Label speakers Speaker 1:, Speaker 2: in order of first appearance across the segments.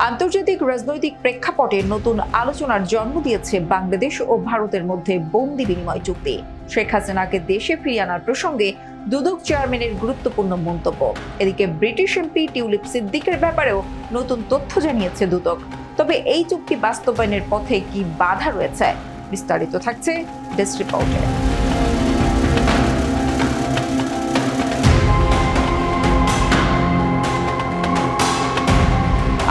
Speaker 1: আন্তর্জাতিক রাজনৈতিক প্রেক্ষাপটে নতুন আলোচনার জন্ম দিয়েছে বাংলাদেশ ও ভারতের মধ্যে বন্দি বিনিময় চুক্তি। শেখ হাসিনাকে দেশে ফিরিয়ে আনার প্রসঙ্গে দুদক চেয়ারম্যানের গুরুত্বপূর্ণ মন্তব্য। এদিকে ব্রিটিশ এমপি টিউলিপ সিদ্দিকের ব্যাপারেও নতুন তথ্য জানিয়েছে দুদক। তবে এই চুক্তি বাস্তবায়নের পথে কি বাধা রয়েছে, বিস্তারিত থাকছে ডেস্ক রিপোর্টে।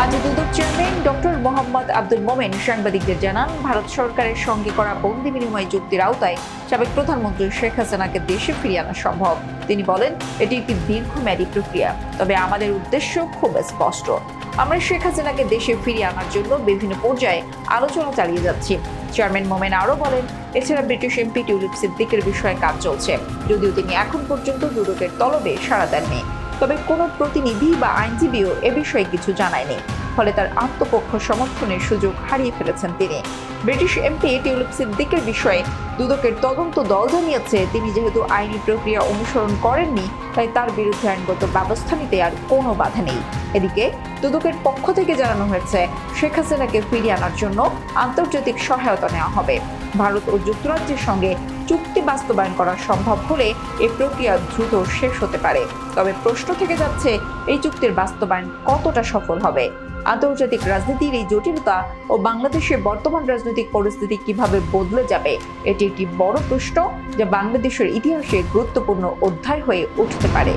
Speaker 1: আজ দুদক চেয়ারম্যান ডক্টর মোহাম্মদ আব্দুল মোমেন সাংবাদিকদের জানান, ভারত সরকারের সঙ্গে করা বন্দি বিনিময় চুক্তির আওতায় সাবেক প্রধানমন্ত্রী শেখ হাসিনাকে দেশে ফিরিয়ে আনা সম্ভব। তিনি বলেন, এটি একটি দীর্ঘমেয়াদী প্রক্রিয়া, তবে আমাদের উদ্দেশ্য খুব স্পষ্ট। আমরা শেখ হাসিনাকে দেশে ফিরিয়ে আনার জন্য বিভিন্ন পর্যায়ে আলোচনা চালিয়ে যাচ্ছি। চেয়ারম্যান মোমেন আরও বলেন, এছাড়া ব্রিটিশ এমপি টিউলিপ সিদ্দিকের বিষয়ে কাজ চলছে, যদিও তিনি এখন পর্যন্ত দুদকের তলবে সাড়া দেননি। তবে কোনো প্রতিনিধি বা আইনজীবীও এ বিষয়ে কিছু জানায়নি, ফলে তার আত্মপক্ষ সমর্থনের সুযোগ হারিয়ে ফেলেছেন তিনি। ব্রিটিশ এমপি টিউলিপ সিদ্দিকের বিষয়ে দুদকের তদন্ত দল জানিয়েছে, তিনি যেহেতু আইনি প্রক্রিয়া অনুসরণ করেননি, তাই তার বিরুদ্ধে আইনগত ব্যবস্থা নিতে আর কোনো বাধা নেই। এদিকে দুদকের পক্ষ থেকে জানানো হয়েছে, শেখ হাসিনাকে ফিরিয়ে আনার জন্য আন্তর্জাতিক সহায়তা নেওয়া হবে। ভারত ও যুক্তরাজ্যের সঙ্গে চুক্তি বাস্তবায়ন করা সম্ভব হলে এই প্রক্রিয়া দ্রুত শেষ হতে পারে। তবে প্রশ্ন থেকে যাচ্ছে, এই চুক্তির বাস্তবায়ন কতটা সফল হবে। আন্তর্জাতিক রাজনীতির এই জটিলতা ও বাংলাদেশের বর্তমান রাজনৈতিক পরিস্থিতি কিভাবে বদলে যাবে, এটি একটি বড় প্রশ্ন যা বাংলাদেশের ইতিহাসে গুরুত্বপূর্ণ অধ্যায় হয়ে উঠতে পারে।